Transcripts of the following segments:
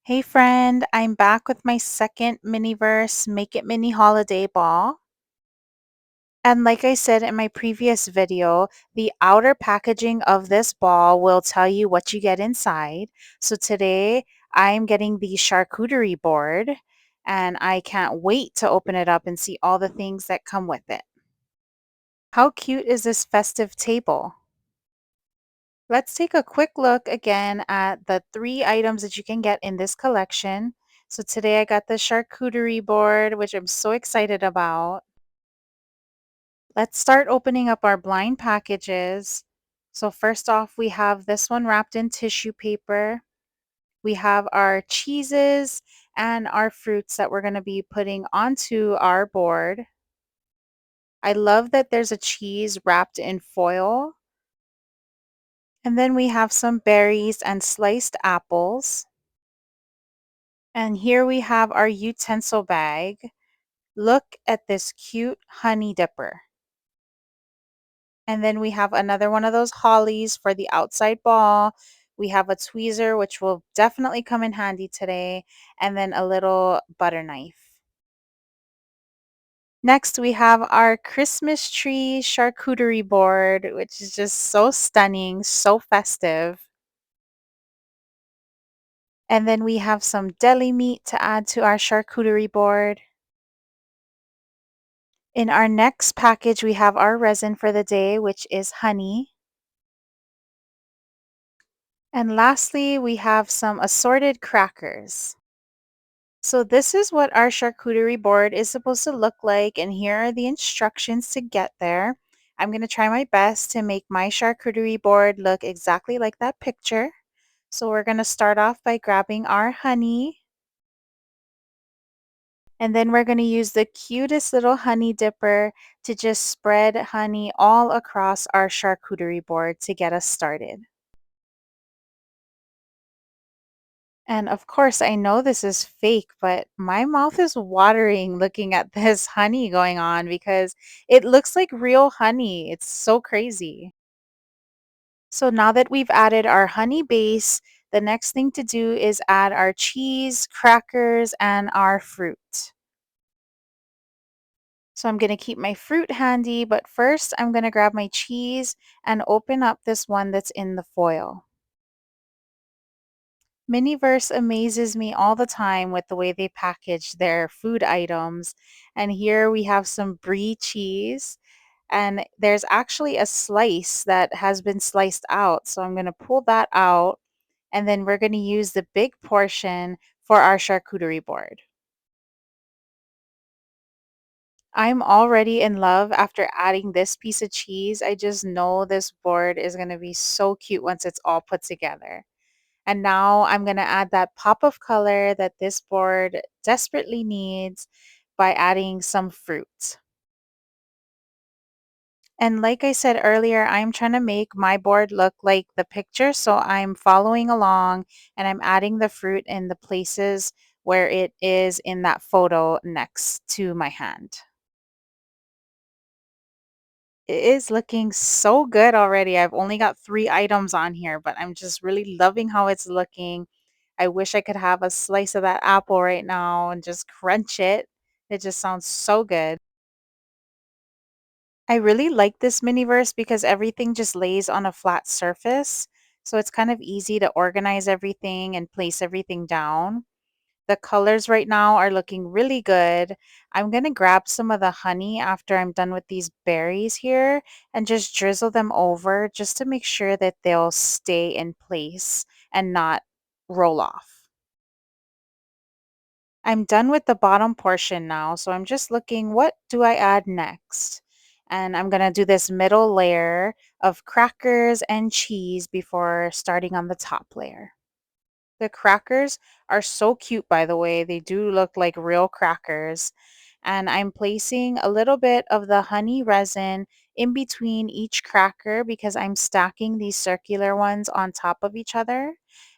Hey friend, I'm back with my second miniverse Make It Mini Holiday Ball. And like I said in my previous video, the outer packaging of this ball will tell you what you get inside. So today I'm getting the charcuterie board and I can't wait to open it up and see all the things that come with it. How cute is this festive table? Let's take a quick look again at the three items that you can get in this collection. So today I got the charcuterie board, which I'm so excited about. Let's start opening up our blind packages. So first off, we have this one wrapped in tissue paper. We have our cheeses and our fruits that we're going to be putting onto our board. I love that there's a cheese wrapped in foil. And then we have some berries and sliced apples. And here we have our utensil bag. Look at this cute honey dipper. And then we have another one of those hollies for the outside ball. We have a tweezer, which will definitely come in handy today, and then a little butter knife. Next, we have our Christmas tree charcuterie board, which is just so stunning, so festive. And then we have some deli meat to add to our charcuterie board. In our next package, we have our resin for the day, which is honey. And lastly, we have some assorted crackers. So this is what our charcuterie board is supposed to look like, and here are the instructions to get there. I'm going to try my best to make my charcuterie board look exactly like that picture. So we're going to start off by grabbing our honey, and then we're going to use the cutest little honey dipper to just spread honey all across our charcuterie board to get us started. And of course, I know this is fake, but my mouth is watering looking at this honey going on because it looks like real honey. It's so crazy. So now that we've added our honey base, the next thing to do is add our cheese, crackers, and our fruit. So I'm going to keep my fruit handy, but first I'm going to grab my cheese and open up this one that's in the foil. Miniverse amazes me all the time with the way they package their food items. And here we have some brie cheese, and there's actually a slice that has been sliced out. So I'm going to pull that out, and then we're going to use the big portion for our charcuterie board. I'm already in love after adding this piece of cheese. I just know this board is going to be so cute once it's all put together. And now I'm going to add that pop of color that this board desperately needs by adding some fruit. And like I said earlier, I'm trying to make my board look like the picture. So I'm following along and I'm adding the fruit in the places where it is in that photo next to my hand. It is looking so good already. I've only got 3 items on here, but I'm just really loving how it's looking. I wish I could have a slice of that apple right now and just crunch it. It just sounds so good. I really like this miniverse because everything just lays on a flat surface, so it's kind of easy to organize everything and place everything down. The colors right now are looking really good. I'm going to grab some of the honey after I'm done with these berries here and just drizzle them over just to make sure that they'll stay in place and not roll off. I'm done with the bottom portion now, so I'm just looking, what do I add next? And I'm going to do this middle layer of crackers and cheese before starting on the top layer. The crackers are so cute, by the way. They do look like real crackers. And I'm placing a little bit of the honey resin in between each cracker because I'm stacking these circular ones on top of each other.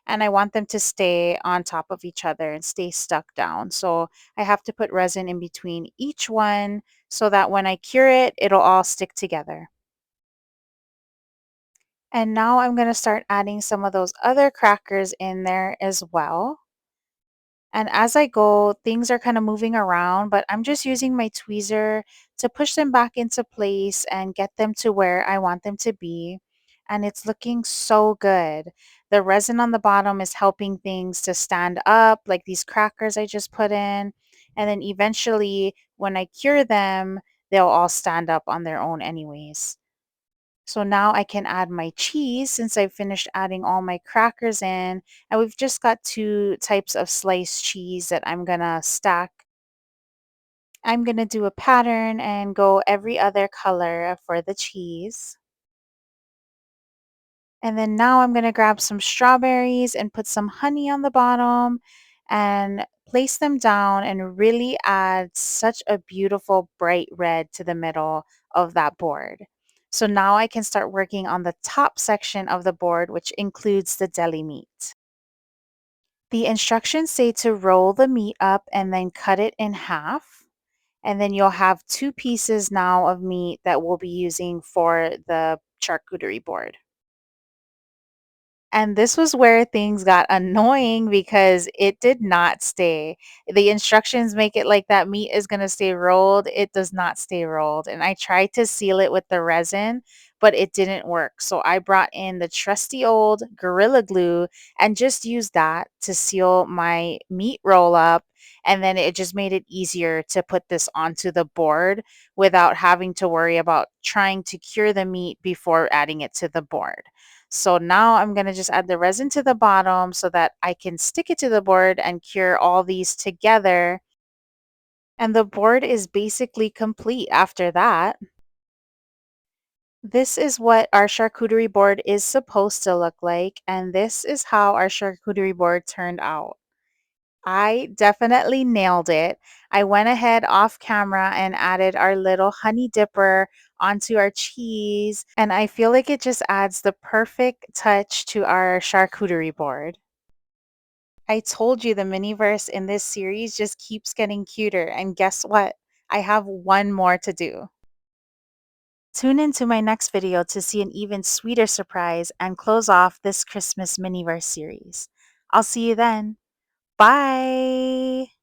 And I want them to stay on top of each other and stay stuck down. So I have to put resin in between each one so that when I cure it, it'll all stick together. And now I'm going to start adding some of those other crackers in there as well. And as I go, things are kind of moving around, but I'm just using my tweezer to push them back into place and get them to where I want them to be. And it's looking so good. The resin on the bottom is helping things to stand up, like these crackers I just put in. And then eventually, when I cure them, they'll all stand up on their own, anyways. So now I can add my cheese since I've finished adding all my crackers in. And we've just got two types of sliced cheese that I'm gonna stack. I'm gonna do a pattern and go every other color for the cheese. And then now I'm gonna grab some strawberries and put some honey on the bottom and place them down and really add such a beautiful bright red to the middle of that board. So now I can start working on the top section of the board, which includes the deli meat. The instructions say to roll the meat up and then cut it in half. And then you'll have two pieces now of meat that we'll be using for the charcuterie board. And this was where things got annoying because it did not stay. The instructions make it like that meat is going to stay rolled. It does not stay rolled. And I tried to seal it with the resin, but it didn't work. So I brought in the trusty old Gorilla Glue and just used that to seal my meat roll up. And then it just made it easier to put this onto the board without having to worry about trying to cure the meat before adding it to the board. So now I'm going to just add the resin to the bottom so that I can stick it to the board and cure all these together. And the board is basically complete after that. This is what our charcuterie board is supposed to look like, and this is how our charcuterie board turned out. I definitely nailed it. I went ahead off camera and added our little honey dipper onto our cheese, and I feel like it just adds the perfect touch to our charcuterie board. I told you the miniverse in this series just keeps getting cuter, and guess what? I have one more to do. Tune into my next video to see an even sweeter surprise and close off this Christmas miniverse series. I'll see you then. Bye!